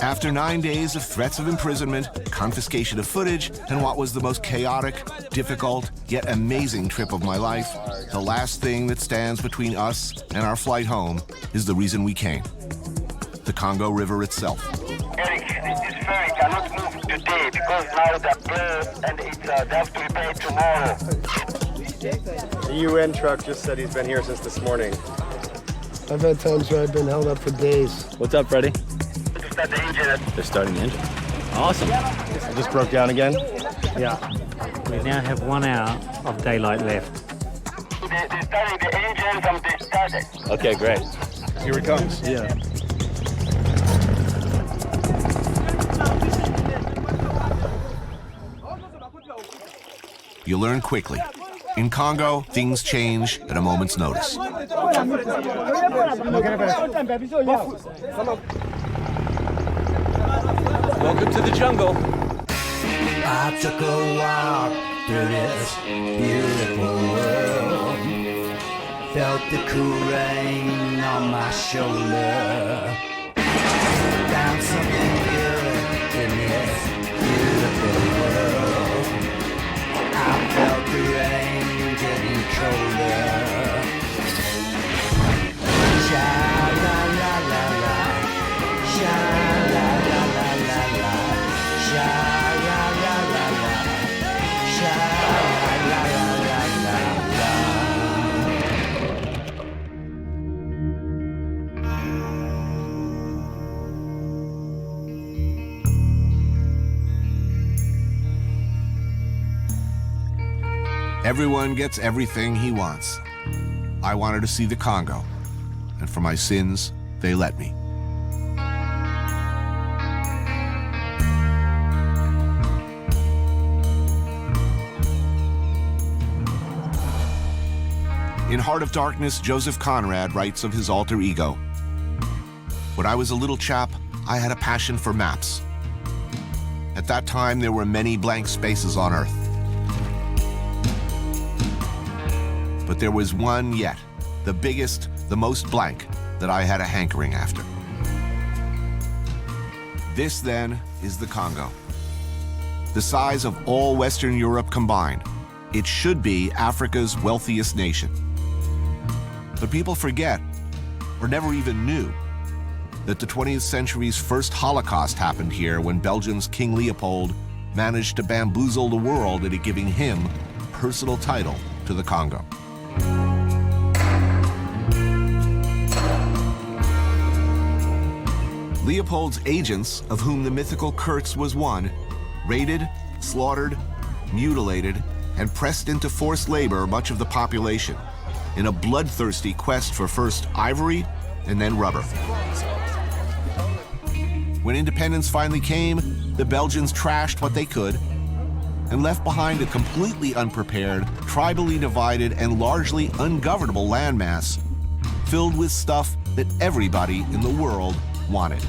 After 9 days of threats of imprisonment, confiscation of footage, and what was the most chaotic, difficult, yet amazing trip of my life, the last thing that stands between us and our flight home is the reason we came: the Congo River itself. Eric, this ferry cannot move today because now the bird and they have to repair tomorrow. The UN truck just said he's been here since this morning. I've had times where I've been held up for days. What's up, Freddie? Start the engine. They're starting the engine. Awesome. It just broke down again? Yeah. We now have 1 hour of daylight left. They're starting the engine from the start. Okay, great. Here it comes. Yeah. You learn quickly. In Congo, things change at a moment's notice. Welcome to the jungle. I took a walk through this beautiful world. Felt the cool rain on my shoulder. Found something good in this beautiful world. I felt the rain getting colder. Sha la la la la, sha la la la la la, sha la la la la, sha la la la la la. Everyone gets everything he wants. I wanted to see the Congo, and for my sins, they let me. In Heart of Darkness, Joseph Conrad writes of his alter ego. When I was a little chap, I had a passion for maps. At that time, there were many blank spaces on Earth. But there was one yet, the biggest, the most blank, that I had a hankering after. This, then, is the Congo. The size of all Western Europe combined. It should be Africa's wealthiest nation. But people forget, or never even knew, that the 20th century's first Holocaust happened here when Belgium's King Leopold managed to bamboozle the world into giving him personal title to the Congo. Leopold's agents, of whom the mythical Kurtz was one, raided, slaughtered, mutilated, and pressed into forced labor much of the population in a bloodthirsty quest for first ivory and then rubber. When independence finally came, the Belgians trashed what they could and left behind a completely unprepared, tribally divided, and largely ungovernable landmass filled with stuff that everybody in the world wanted.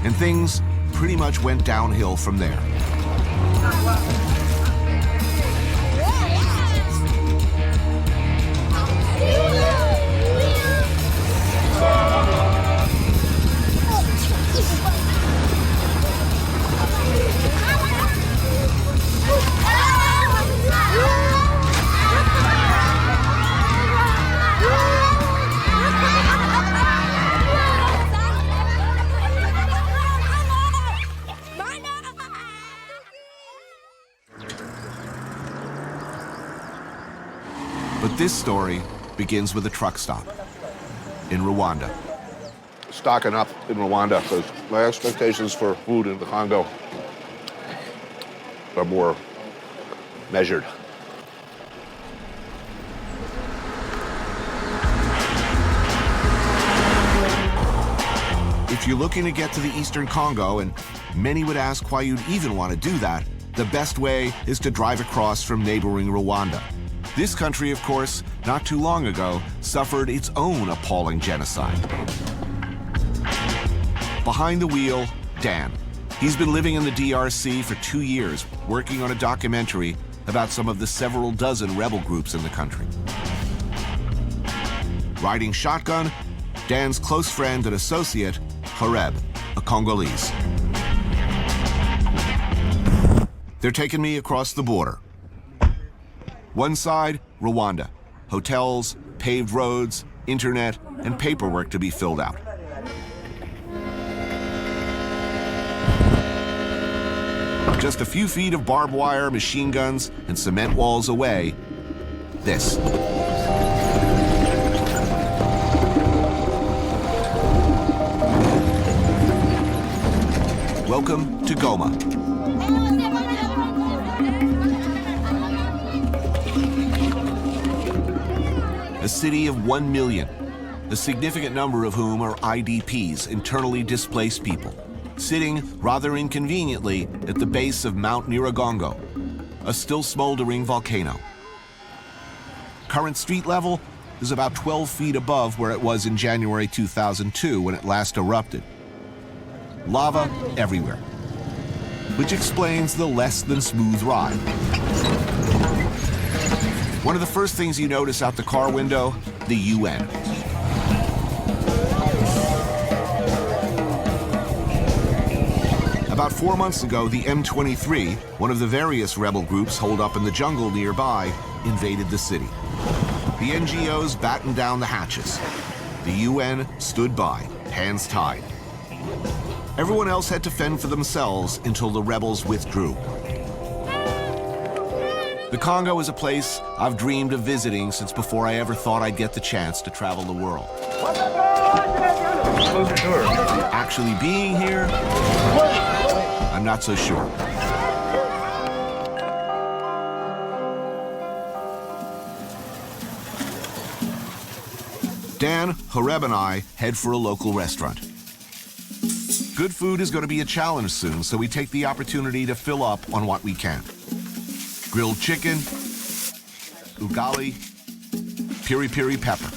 And things pretty much went downhill from there. But this story begins with a truck stop in Rwanda. Stocking up in Rwanda because my expectations for food in the Congo are more measured. If you're looking to get to the Eastern Congo, and many would ask why you'd even want to do that, the best way is to drive across from neighboring Rwanda. This country, of course, not too long ago, suffered its own appalling genocide. Behind the wheel, Dan. He's been living in the DRC for 2 years, working on a documentary about some of the several dozen rebel groups in the country. Riding shotgun, Dan's close friend and associate, Horeb, a Congolese. They're taking me across the border. One side, Rwanda. Hotels, paved roads, internet, and paperwork to be filled out. Just a few feet of barbed wire, machine guns, and cement walls away, this. Welcome to Goma. A city of 1 million, a significant number of whom are IDPs, internally displaced people, sitting rather inconveniently at the base of Mount Nyiragongo, a still smoldering volcano. Current street level is about 12 feet above where it was in January 2002 when it last erupted. Lava everywhere, which explains the less than smooth ride. One of the first things you notice out the car window, the UN. About 4 months ago, the M23, one of the various rebel groups holed up in the jungle nearby, invaded the city. The NGOs battened down the hatches. The UN stood by, hands tied. Everyone else had to fend for themselves until the rebels withdrew. The Congo is a place I've dreamed of visiting since before I ever thought I'd get the chance to travel the world. Close your door. Actually being here, I'm not so sure. Dan, Horeb, and I head for a local restaurant. Good food is going to be a challenge soon, so we take the opportunity to fill up on what we can. Grilled chicken, ugali, piri-piri pepper.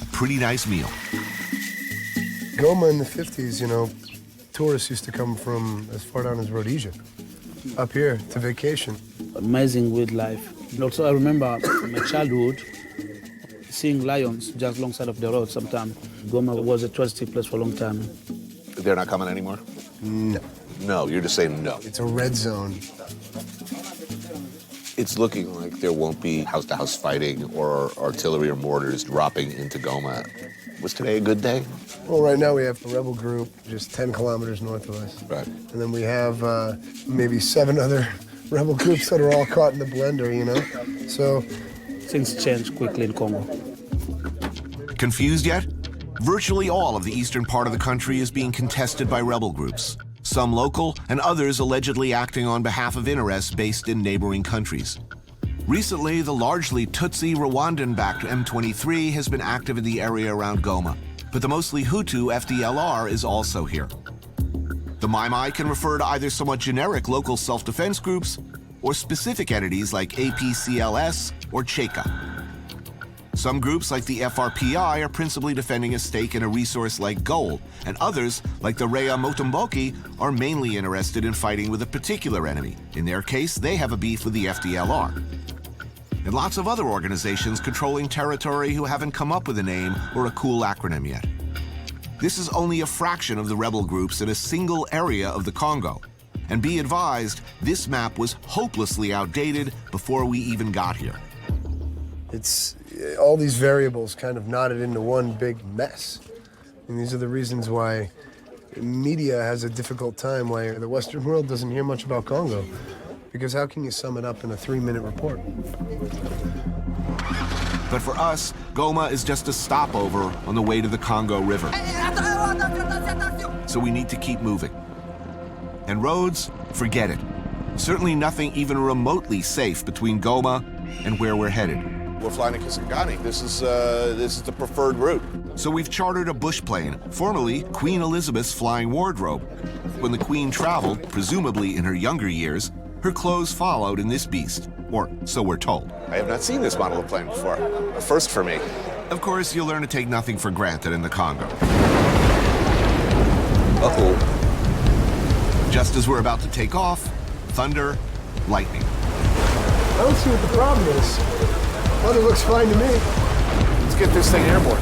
A pretty nice meal. Goma in the 50s, you know, tourists used to come from as far down as Rhodesia, up here to vacation. Amazing wildlife. And also, I remember in my childhood seeing lions just alongside of the road sometime. Goma was a touristy place for a long time. They're not coming anymore? No. No, you're just saying no. It's a red zone. It's looking like there won't be house-to-house fighting or artillery or mortars dropping into Goma. Was today a good day? Well, right now we have a rebel group just 10 kilometers north of us. Right. And then we have maybe 7 other rebel groups that are all caught in the blender, you know? So Things change quickly in Congo. Confused yet? Virtually all of the eastern part of the country is being contested by rebel groups, some local and others allegedly acting on behalf of interests based in neighboring countries. Recently, the largely Tutsi Rwandan-backed M23 has been active in the area around Goma, but the mostly Hutu FDLR is also here. The Mai Mai can refer to either somewhat generic local self-defense groups or specific entities like APCLS or Cheka. Some groups, like the FRPI, are principally defending a stake in a resource like gold, and others, like the Rea Motomboki, are mainly interested in fighting with a particular enemy. In their case, they have a beef with the FDLR. And lots of other organizations controlling territory who haven't come up with a name or a cool acronym yet. This is only a fraction of the rebel groups in a single area of the Congo. And be advised, this map was hopelessly outdated before we even got here. it's all these variables kind of knotted into one big mess. And these are the reasons why media has a difficult time, why the Western world doesn't hear much about Congo. Because how can you sum it up in a 3-minute report? But for us, Goma is just a stopover on the way to the Congo River. So we need to keep moving. And roads, forget it. Certainly nothing even remotely safe between Goma and where we're headed. We're flying to Kisangani. This is the preferred route. So we've chartered a bush plane, formerly Queen Elizabeth's flying wardrobe. When the Queen traveled, presumably in her younger years, her clothes followed in this beast, or so we're told. I have not seen this model of plane before. A first for me. Of course, you'll learn to take nothing for granted in the Congo. Uh-oh. Just as we're about to take off, thunder, lightning. I don't see what the problem is. Weather looks fine to me. Let's get this thing airborne.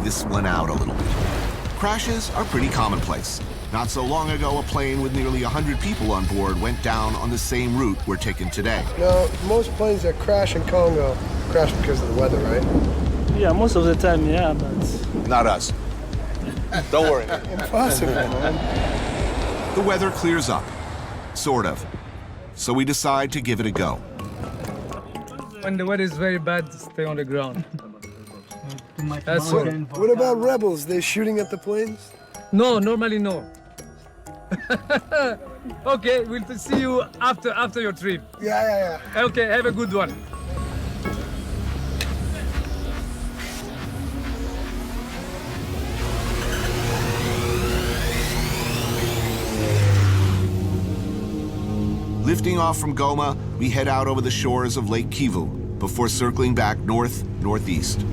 this one out a little bit. Crashes are pretty commonplace. Not so long ago, a plane with nearly 100 people on board went down on the same route we're taking today. No, most planes that crash in Congo crash because of the weather, right? Yeah, most of the time, yeah, but... Not us. Don't worry. Impossible, man. The weather clears up, sort of. So we decide to give it a go. When the weather is very bad, stay on the ground. That's So, all. what about rebels? They shooting at the planes? No, normally no. Okay, we'll see you after your trip. Yeah. Okay, have a good one. Lifting off from Goma, we head out over the shores of Lake Kivu before circling back northeast.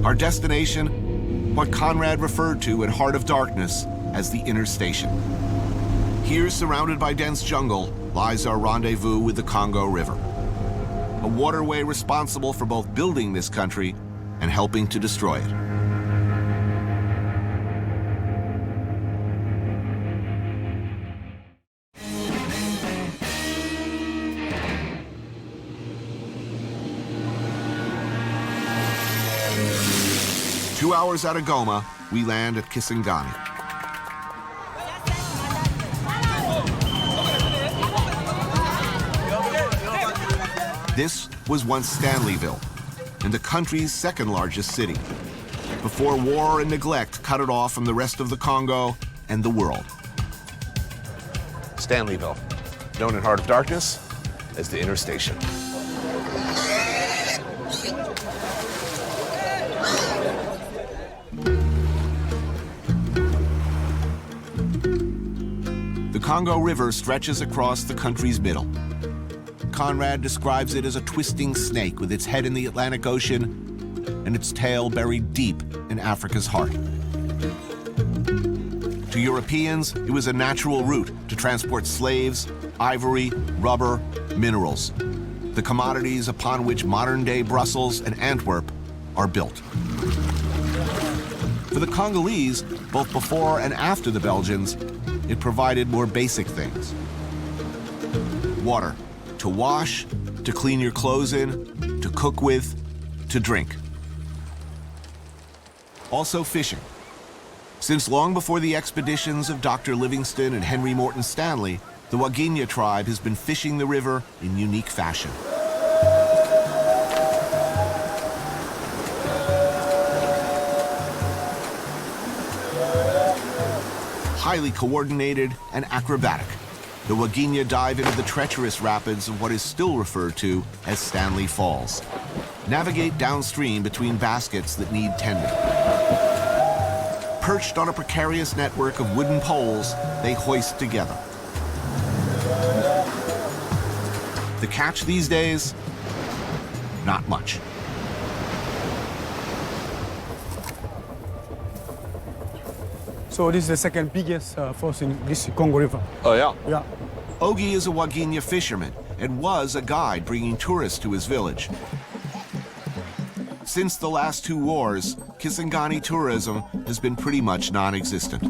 Our destination, what Conrad referred to at Heart of Darkness as the inner station. Here, surrounded by dense jungle, lies our rendezvous with the Congo River, a waterway responsible for both building this country and helping to destroy it. Two hours out of Goma, we land at Kisangani. This was once Stanleyville, and the country's second largest city, before war and neglect cut it off from the rest of the Congo and the world. Stanleyville, known in Heart of Darkness as the inner station. The Congo River stretches across the country's middle. Conrad describes it as a twisting snake with its head in the Atlantic Ocean and its tail buried deep in Africa's heart. To Europeans, it was a natural route to transport slaves, ivory, rubber, minerals, the commodities upon which modern-day Brussels and Antwerp are built. For the Congolese, both before and after the Belgians, it provided more basic things. Water, to wash, to clean your clothes in, to cook with, to drink. Also fishing. Since long before the expeditions of Dr. Livingstone and Henry Morton Stanley, the Wagenya tribe has been fishing the river in unique fashion. Highly coordinated and acrobatic, the Wagenya dive into the treacherous rapids of what is still referred to as Stanley Falls. Navigate downstream between baskets that need tending. Perched on a precarious network of wooden poles, they hoist together. The catch these days? Not much. So this is the second biggest falls in this Congo River. Oh, yeah? Yeah. Ogi is a Wagenya fisherman and was a guide bringing tourists to his village. Since the last two wars, Kisangani tourism has been pretty much non-existent.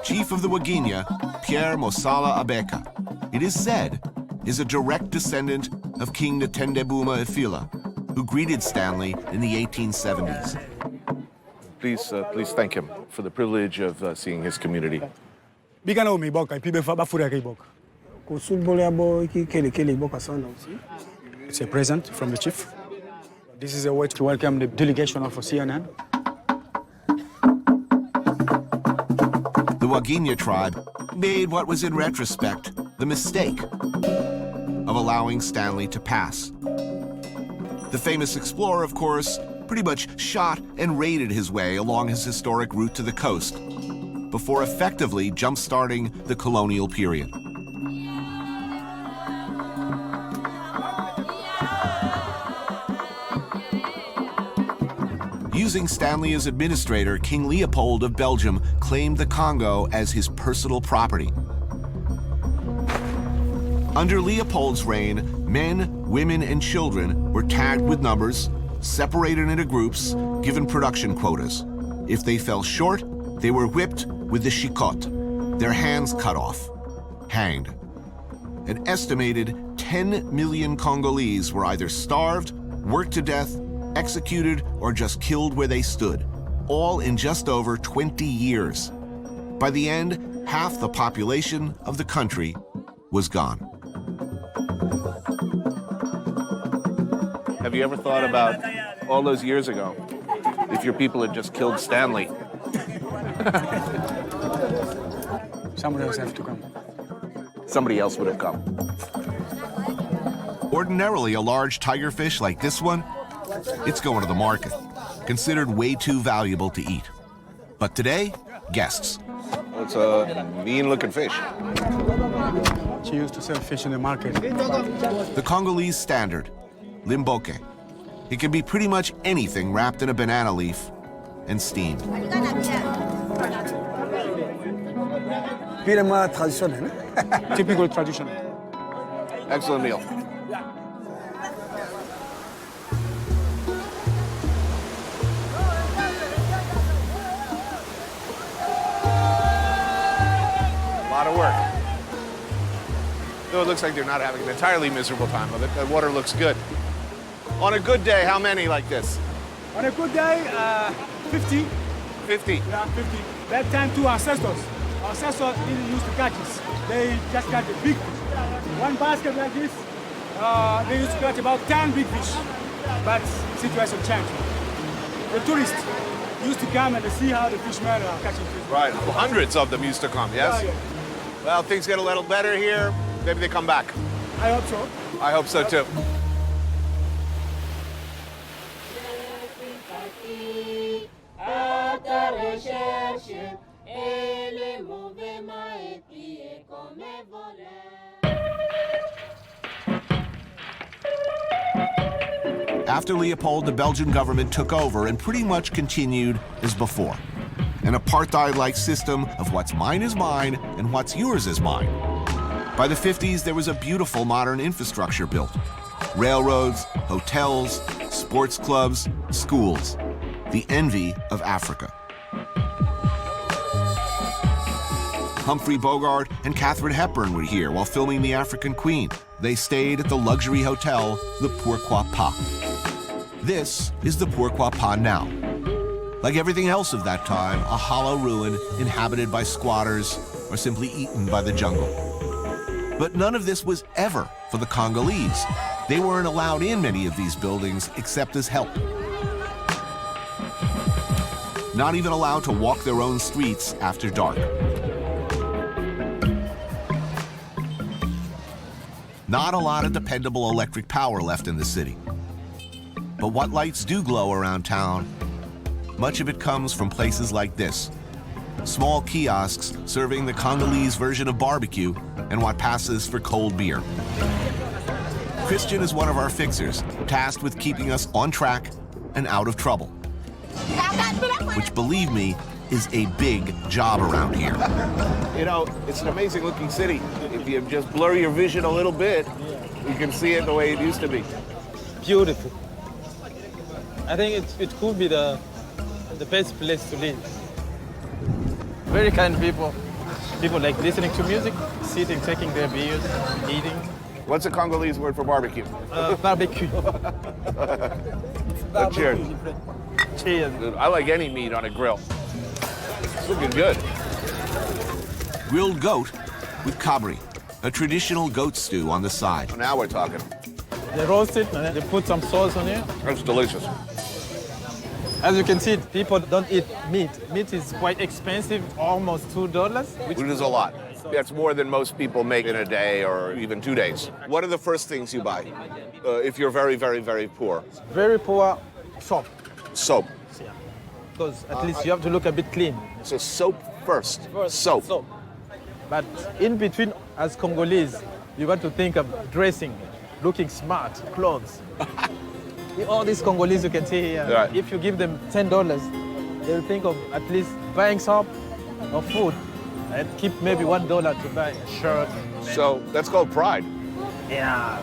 Chief of the Wagenya, Pierre Mosala Abeka, it is said, is a direct descendant of King Ntendebuma Ifila, who greeted Stanley in the 1870s. Please thank him for the privilege of seeing his community. It's a present from the chief. This is a way to welcome the delegation of CNN. The Wagenya tribe made what was in retrospect the mistake of allowing Stanley to pass. The famous explorer, of course, pretty much shot and raided his way along his historic route to the coast before effectively jump-starting the colonial period. Using Stanley as administrator, King Leopold of Belgium claimed the Congo as his personal property. Under Leopold's reign, men, women, and children were tagged with numbers, separated into groups, given production quotas. If they fell short, they were whipped with the chicotte, their hands cut off, hanged. An estimated 10 million Congolese were either starved, worked to death, executed, or just killed where they stood, all in just over 20 years. By the end, half the population of the country was gone. Have you ever thought about all those years ago, if your people had just killed Stanley? Somebody else have to come. Somebody else would have come. Ordinarily, a large tiger fish like this one, it's going to the market, considered way too valuable to eat. But today, guests. It's a mean-looking fish. She used to sell fish in the market. The Congolese standard, limboke. It can be pretty much anything wrapped in a banana leaf and steamed. Typical traditional. Excellent meal. A lot of work. Though it looks like they're not having an entirely miserable time of it. The water looks good. On a good day, how many like this? On a good day, 50. 50. Yeah, 50. That time, two ancestors. Ancestors didn't used to catch this. They just catch a big fish. One basket like this, they used to catch about 10 big fish. But situation changed. The tourists used to come and see how the fishermen are catching fish. Right, hundreds of them used to come, yes? Yeah, yeah. Well, things get a little better here. Maybe they come back. I hope so. I hope so, too. After Leopold, the Belgian government took over and pretty much continued as before. An apartheid-like system of what's mine is mine and what's yours is mine. By the 50s, there was a beautiful modern infrastructure built. Railroads, hotels, sports clubs, schools. The envy of Africa. Humphrey Bogart and Katharine Hepburn were here while filming The African Queen. They stayed at the luxury hotel, the Pourquoi Pas. This is the Pourquoi Pas now. Like everything else of that time, a hollow ruin inhabited by squatters or simply eaten by the jungle. But none of this was ever for the Congolese. They weren't allowed in many of these buildings except as help. Not even allowed to walk their own streets after dark. Not a lot of dependable electric power left in the city. But what lights do glow around town, much of it comes from places like this. Small kiosks serving the Congolese version of barbecue and what passes for cold beer. Christian is one of our fixers, tasked with keeping us on track and out of trouble. Which, believe me, is a big job around here. You know, it's an amazing looking city. If you just blur your vision a little bit, you can see it the way it used to be. Beautiful. I think it could be the best place to live. Very kind people. People like listening to music, sitting, taking their beers, eating. What's the Congolese word for barbecue? Barbecue. Cheers. Cheers. Dude, I like any meat on a grill. It's looking good. Grilled goat with kabri, a traditional goat stew on the side. So now we're talking. They roast it and then they put some sauce on it. That's delicious. As you can see, people don't eat meat. Meat is quite expensive, almost $2. Which is a lot. That's more than most people make in a day or even 2 days. What are the first things you buy if you're very, very, very poor? Very poor, soap. Soap. Yeah. Because at least you have to look a bit clean. So soap first. Soap. But in between, as Congolese, you want to think of dressing, looking smart, clothes. All these Congolese you can see here, right. If you give them $10, they'll think of at least buying soap or food and keep maybe $1 to buy a shirt. So that's called pride. Yeah.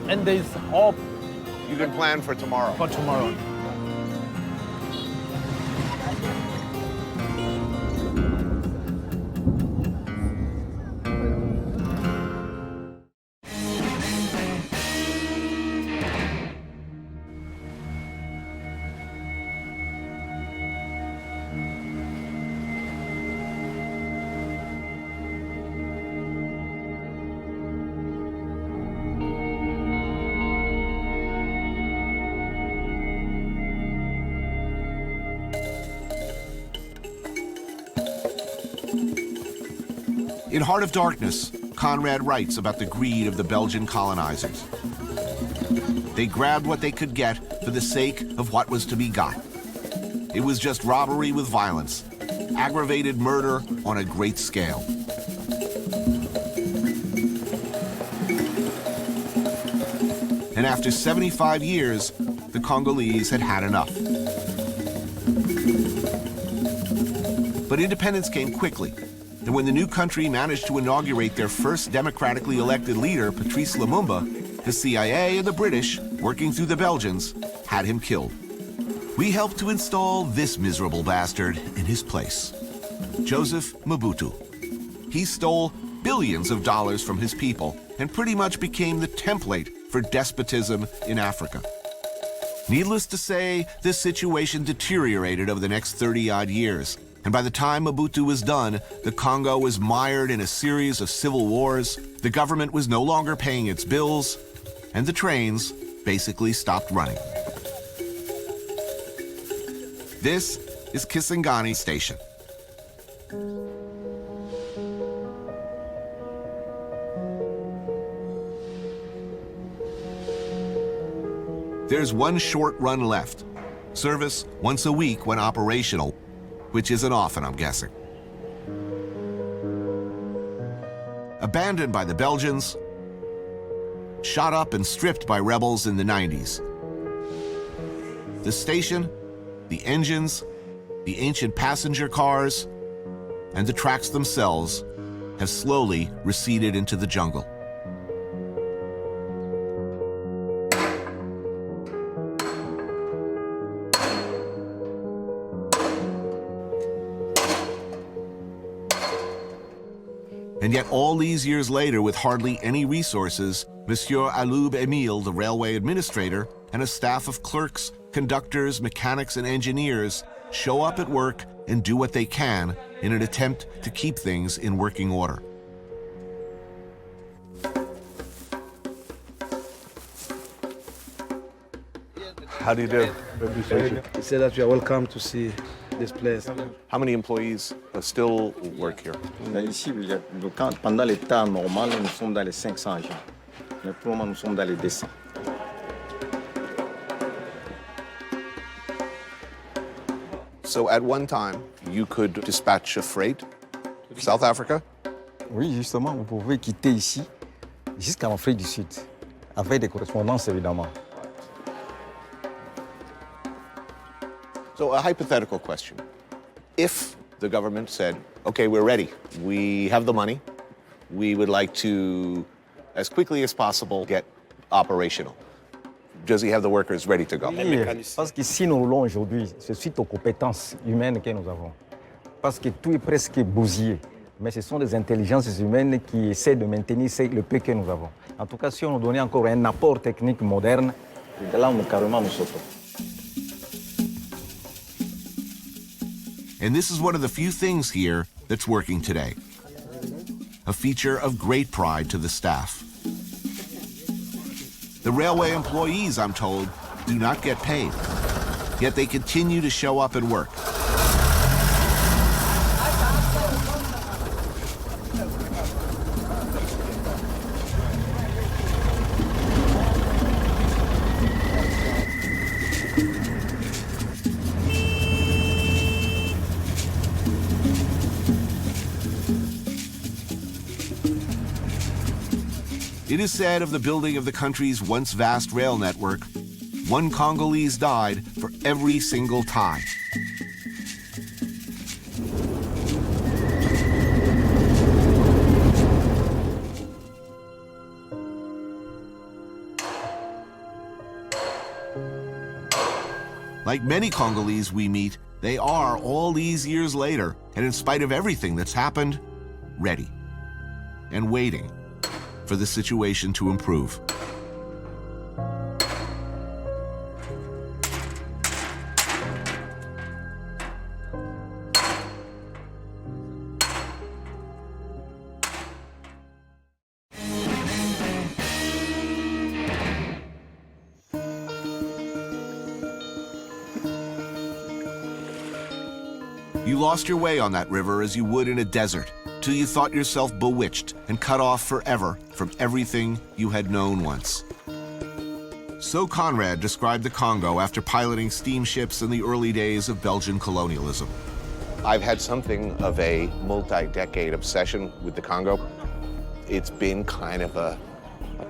And there's hope You can plan for tomorrow. for tomorrow. In Heart of Darkness, Conrad writes about the greed of the Belgian colonizers. They grabbed what they could get for the sake of what was to be got. It was just robbery with violence, aggravated murder on a great scale. And after 75 years, the Congolese had had enough. But independence came quickly. And when the new country managed to inaugurate their first democratically elected leader, Patrice Lumumba, the CIA and the British, working through the Belgians, had him killed. We helped to install this miserable bastard in his place, Joseph Mobutu. He stole billions of dollars from his people and pretty much became the template for despotism in Africa. Needless to say, this situation deteriorated over the next 30-odd years. And by the time Mobutu was done, the Congo was mired in a series of civil wars, the government was no longer paying its bills, and the trains basically stopped running. This is Kisangani Station. There's one short run left. Service once a week when operational, which isn't often, I'm guessing. Abandoned by the Belgians, shot up and stripped by rebels in the 90s. The station, the engines, the ancient passenger cars, and the tracks themselves have slowly receded into the jungle. And yet all these years later, with hardly any resources, Monsieur Aloub Emile, the railway administrator, and a staff of clerks, conductors, mechanics, and engineers show up at work and do what they can in an attempt to keep things in working order. How do you do? He said that you are welcome to see this place. How many employees still work here? Ici, pendant les temps normal, nous sommes dans les 500 agents. Mais pour le moment, nous sommes dans les 200. So at one time, you could dispatch a freight to South Africa? Oui, justement, vous pouvez quitter ici jusqu'en Afrique du Sud, avec des correspondances évidemment. So a hypothetical question. If the government said, okay, we're ready, we have the money, we would like to, as quickly as possible, get operational. Does he have the workers ready to go? Oui, parce que si nous roulons aujourd'hui, c'est suite aux compétences humaines que nous avons. Parce que tout est presque bousillé. Mais ce sont des intelligences humaines qui essaient de maintenir le peu que nous avons. En tout cas, si on nous donnait encore un apport technique moderne, là, carrément, nous sautons. And this is one of the few things here that's working today. A feature of great pride to the staff. The railway employees, I'm told, do not get paid, yet they continue to show up and work. It is said of the building of the country's once vast rail network, one Congolese died for every single tie. Like many Congolese we meet, they are, all these years later, and in spite of everything that's happened, ready and waiting for the situation to improve. You lost your way on that river as you would in a desert, till you thought yourself bewitched and cut off forever from everything you had known once. So Conrad described the Congo after piloting steamships in the early days of Belgian colonialism. I've had something of a multi-decade obsession with the Congo. It's been kind of a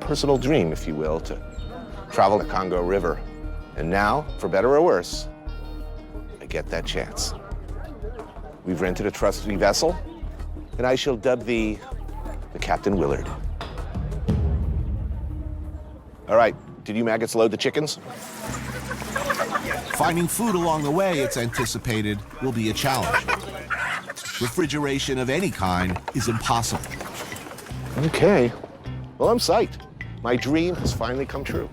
personal dream, if you will, to travel the Congo River. And now, for better or worse, I get that chance. We've rented a trusty vessel, and I shall dub thee the Captain Willard. All right, did you maggots load the chickens? Finding food along the way, it's anticipated, will be a challenge. Refrigeration of any kind is impossible. Okay, well, I'm psyched. My dream has finally come true.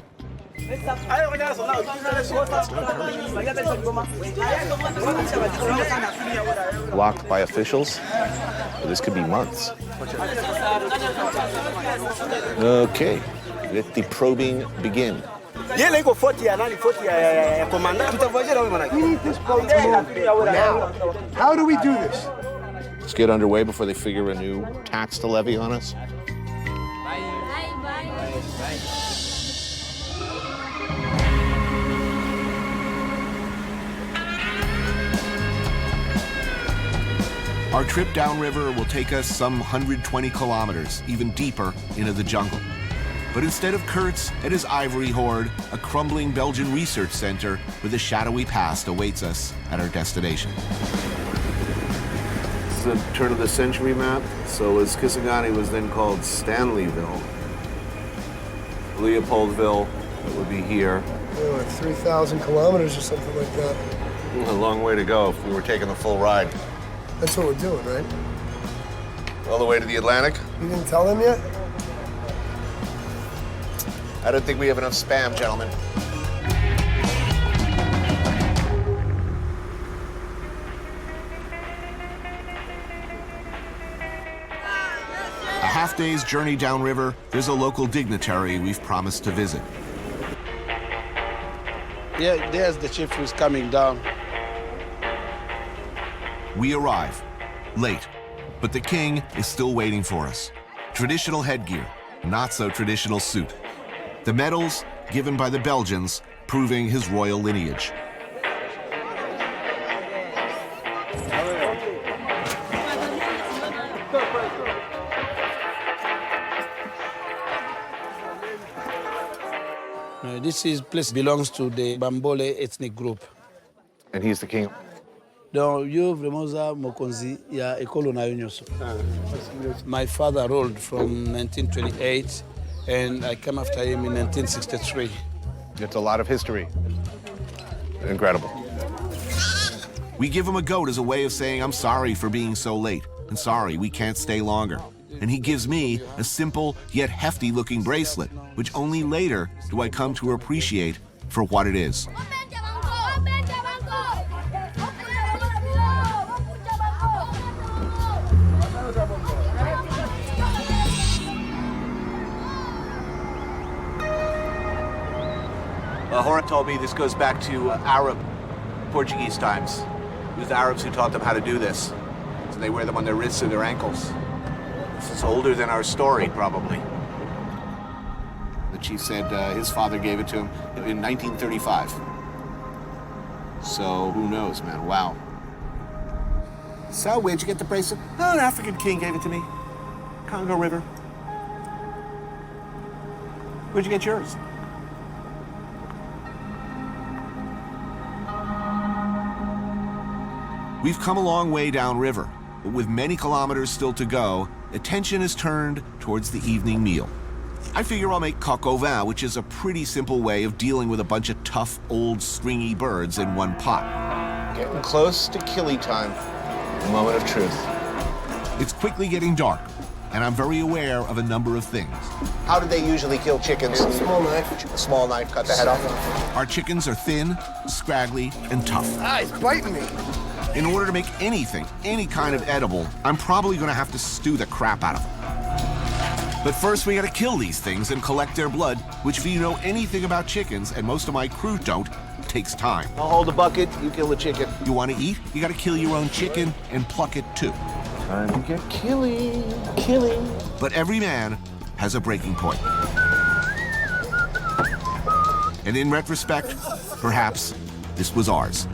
Blocked by officials? Well, this could be months. Okay, let the probing begin. We need this boat to move now. How do we do this? Let's get underway before they figure a new tax to levy on us. Our trip downriver will take us some 120 kilometers, even deeper into the jungle. But instead of Kurtz and his ivory hoard, a crumbling Belgian research center with a shadowy past awaits us at our destination. This is the turn of the century map. So as Kisangani was then called Stanleyville, Leopoldville, that would be here. Oh, like 3,000 kilometers or something like that. A long way to go if we were taking the full ride. That's what we're doing, right? All the way to the Atlantic? You didn't tell them yet? I don't think we have enough spam, gentlemen. A half-day's journey downriver, there's a local dignitary we've promised to visit. Yeah, there's the chief who's coming down. We arrive, late, but the king is still waiting for us. Traditional headgear, not so traditional suit. The medals given by the Belgians, proving his royal lineage. This place belongs to the Bambole ethnic group. And he's the king? Donc, yo vraiment mokonzi ya ekolo na yo nyonso. My father ruled from 1928, and I came after him in 1963. It's a lot of history. Incredible. We give him a goat as a way of saying, I'm sorry for being so late, and sorry we can't stay longer. And he gives me a simple yet hefty-looking bracelet, which only later do I come to appreciate for what it is. Horan told me this goes back to Arab, Portuguese times. It was the Arabs who taught them how to do this. So they wear them on their wrists or their ankles. This is older than our story, probably. The chief said his father gave it to him in 1935. So who knows, man? Wow. So where'd you get the bracelet? Oh, an African king gave it to me. Congo River. Where'd you get yours? We've come a long way downriver, but with many kilometers still to go, attention is turned towards the evening meal. I figure I'll make coq au vin, which is a pretty simple way of dealing with a bunch of tough, old, stringy birds in one pot. Getting close to killing time. The moment of truth. It's quickly getting dark, and I'm very aware of a number of things. How do they usually kill chickens? Small knife. A small knife, cut the head off. Our chickens are thin, scraggly, and tough. Ah, he's biting me. In order to make anything, any kind of edible, I'm probably gonna have to stew the crap out of them. But first, we gotta kill these things and collect their blood, which, if you know anything about chickens, and most of my crew don't, takes time. I'll hold the bucket, you kill the chicken. You wanna eat? You gotta kill your own chicken and pluck it too. Time to get killing. But every man has a breaking point. And in retrospect, perhaps this was ours.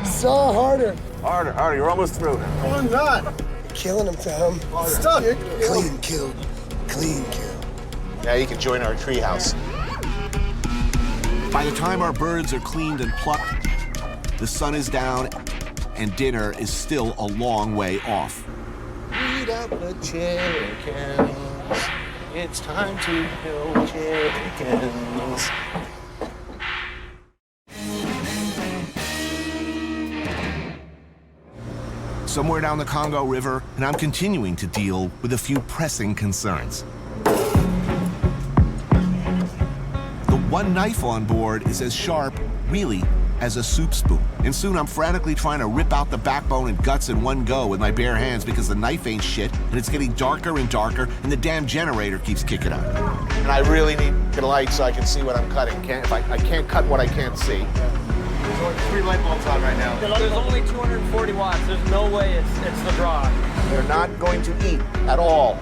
Saw harder. Harder, you're almost through. Oh, I'm not. Killing him, Tom. Stop. Clean killed. Clean killed. Yeah, you can join our treehouse. By the time our birds are cleaned and plucked, the sun is down and dinner is still a long way off. Eat up the chickens. It's time to kill chickens. Somewhere down the Congo River, and I'm continuing to deal with a few pressing concerns. The one knife on board is as sharp, really, as a soup spoon. And soon I'm frantically trying to rip out the backbone and guts in one go with my bare hands because the knife ain't shit, and it's getting darker and darker, and the damn generator keeps kicking out. And I really need a light so I can see what I'm cutting. I can't cut what I can't see. There's only 3 light bulbs on right now. There's only 240 watts. There's no way it's the draw. They're not going to eat at all.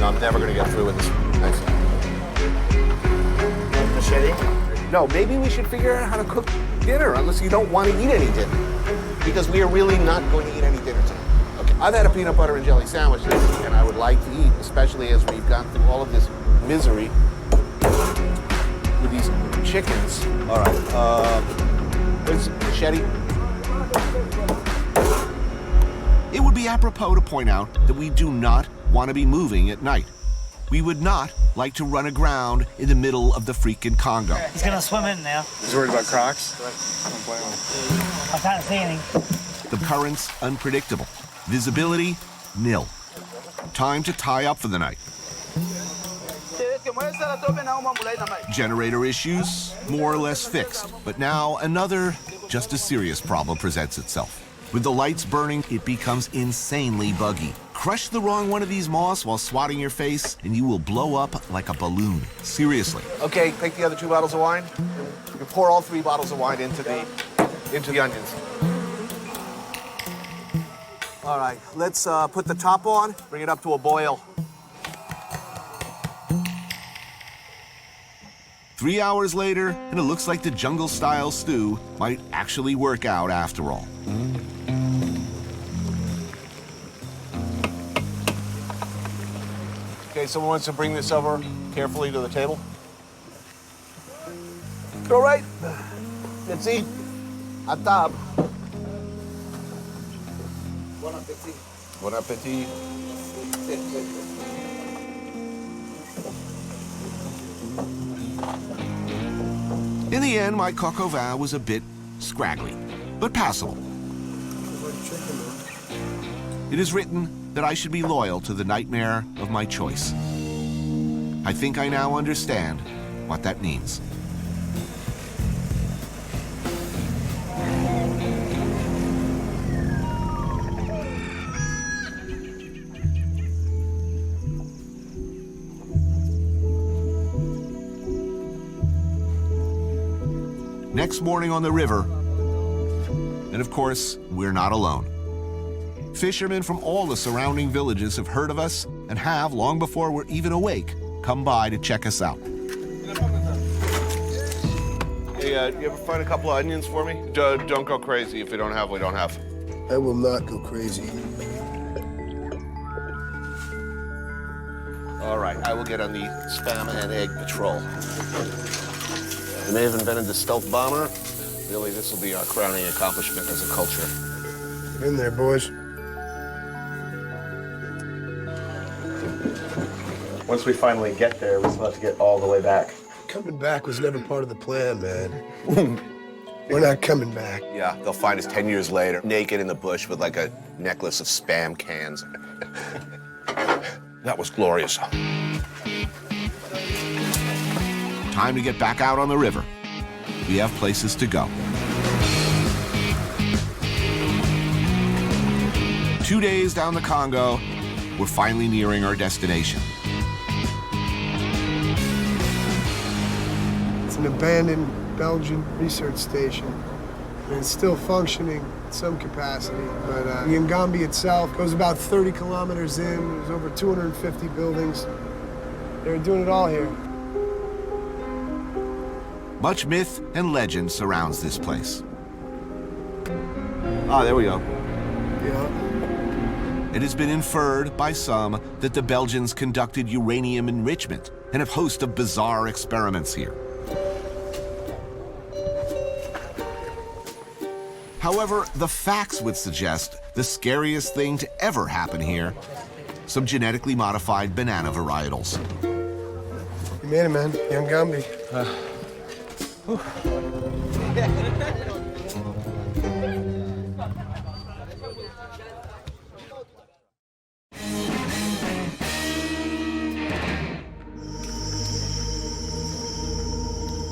I'm never going to get through with this knife. Machete? No, maybe we should figure out how to cook dinner, unless you don't want to eat any dinner. Because we are really not going to eat any dinner tonight. Okay, I've had a peanut butter and jelly sandwich, and I would like to eat, especially as we've gone through all of this misery with these chickens. All right, where's the machete? It would be apropos to point out that we do not want to be moving at night. We would not like to run aground in the middle of the freaking Congo. He's gonna swim in now. He's worried about Crocs? I can't see anything. The currents unpredictable. Visibility nil. Time to tie up for the night. Generator issues more or less fixed, but now another just as serious problem presents itself. With the lights burning, it becomes insanely buggy. Crush the wrong one of these moths while swatting your face, and you will blow up like a balloon. Seriously. Okay, take the other 2 bottles of wine. You can pour all 3 bottles of wine into the onions. All right, let's put the top on, bring it up to a boil. 3 hours later, and it looks like the jungle-style stew might actually work out after all. Okay, someone wants to bring this over carefully to the table. All right, let's eat. À table. Bon appétit. Bon appétit. In the end, my coq au vin was a bit scraggly, but passable. It is written that I should be loyal to the nightmare of my choice. I think I now understand what that means. Next morning on the river, and of course, we're not alone. Fishermen from all the surrounding villages have heard of us and have, long before we're even awake, come by to check us out. Hey, you ever find a couple of onions for me? Don't go crazy. If we don't have, we don't have. I will not go crazy. All right, I will get on the spam and egg patrol. I may have invented the stealth bomber. Really, this will be our crowning accomplishment as a culture. Get in there, boys. once we finally get there, we still have to get all the way back. Coming back was never part of the plan, man. We're not coming back. Yeah, they'll find us 10 years later, naked in the bush with like a necklace of Spam cans. That was glorious. Time to get back out on the river. We have places to go. 2 days down the Congo, we're finally nearing our destination. It's an abandoned Belgian research station. And it's still functioning in some capacity, but the Ngombe itself goes about 30 kilometers in. There's over 250 buildings. They're doing it all here. Much myth and legend surrounds this place. Ah, there we go. Yeah. It has been inferred by some that the Belgians conducted uranium enrichment and a host of bizarre experiments here. However, the facts would suggest the scariest thing to ever happen here, some genetically modified banana varietals. You made it, man. Ngombe.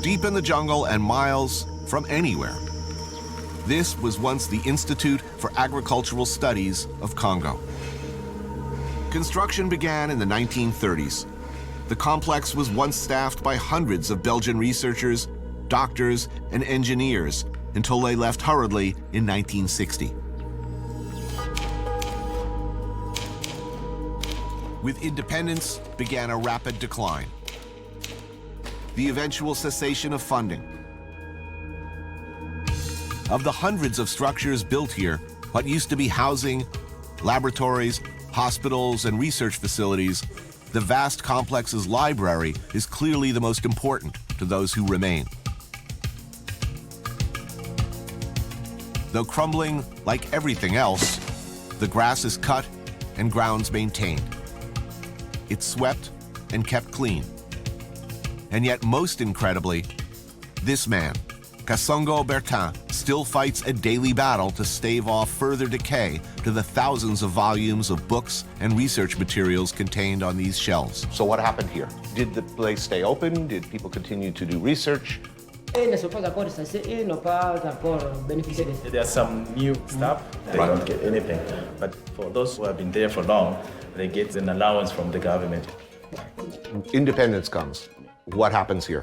Deep in the jungle and miles from anywhere, this was once the Institute for Agricultural Studies of Congo. Construction began in the 1930s. The complex was once staffed by hundreds of Belgian researchers, doctors, and engineers until they left hurriedly in 1960. With independence began a rapid decline. The eventual cessation of funding. Of the hundreds of structures built here, what used to be housing, laboratories, hospitals, and research facilities, the vast complex's library is clearly the most important to those who remain. Though crumbling like everything else, the grass is cut and grounds maintained. It's swept and kept clean. And yet, most incredibly, this man, Kasongo Bourdain, still fights a daily battle to stave off further decay to the thousands of volumes of books and research materials contained on these shelves. So what happened here? Did the place stay open? Did people continue to do research? There's some new staff, they don't get anything. But for those who have been there for long, they get an allowance from the government. Independence comes. What happens here?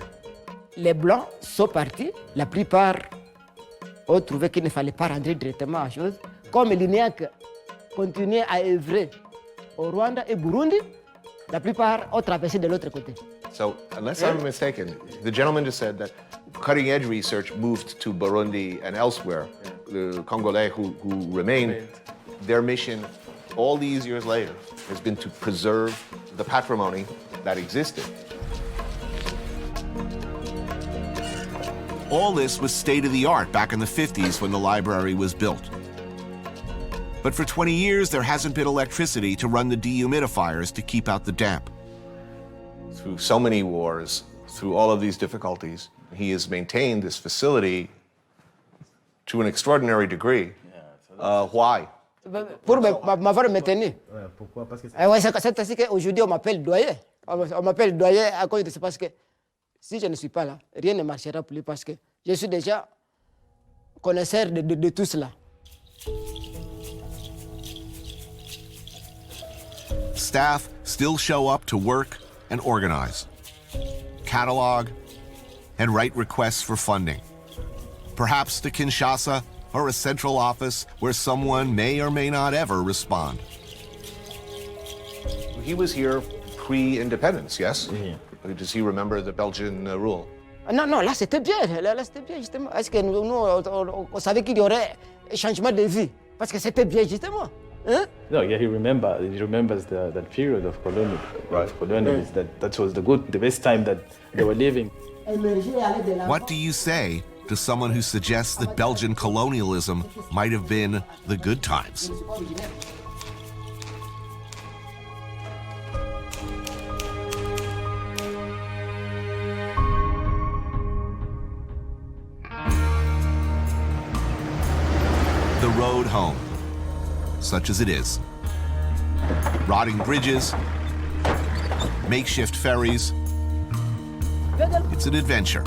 Les Blancs sont partis. La plupart ont trouvé qu'il ne fallait pas rentrer directement à chose. Comme l'INEAC continuait à œuvrer au Rwanda et Burundi, la plupart ont traversé de l'autre côté. So, unless I'm mistaken, the gentleman just said that cutting-edge research moved to Burundi and elsewhere. The Congolese who remained, their mission all these years later has been to preserve the patrimony that existed. All this was state-of-the-art back in the 50s when the library was built. But for 20 years, there hasn't been electricity to run the dehumidifiers to keep out the damp. Through so many wars, through all of these difficulties, he has maintained this facility to an extraordinary degree. Why? Pour m'avoir maintenu. Pourquoi? Parce que c'est ainsi qu'aujourd'hui on m'appelle doyen. On m'appelle doyen à cause de ça parce que si je ne suis pas là, rien ne marchera plus parce que je suis déjà connaisseur de tout cela. Staff still show up to work and organize, catalog, and write requests for funding. Perhaps to Kinshasa or a central office where someone may or may not ever respond. He was here pre-independence, yes? Yeah. Does he remember the Belgian rule? Non, là c'était bien, justement. Est-ce que nous on savait qu'il y aurait un changement de vie? Parce que c'était bien, justement. Hein? No, yeah, he remembers that period of colonialism. Right. That was the best time that they were living. What do you say to someone who suggests that Belgian colonialism might have been the good times? The road home, such as it is. Rotting bridges, makeshift ferries. It's an adventure.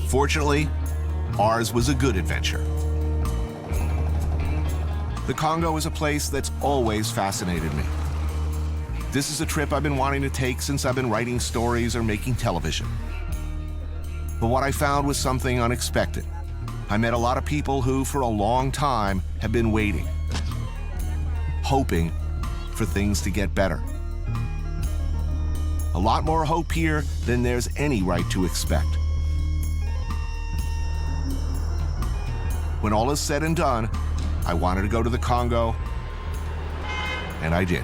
Fortunately, ours was a good adventure. The Congo is a place that's always fascinated me. This is a trip I've been wanting to take since I've been writing stories or making television. But what I found was something unexpected. I met a lot of people who, for a long time, have been waiting, hoping for things to get better. A lot more hope here than there's any right to expect. When all is said and done, I wanted to go to the Congo, and I did.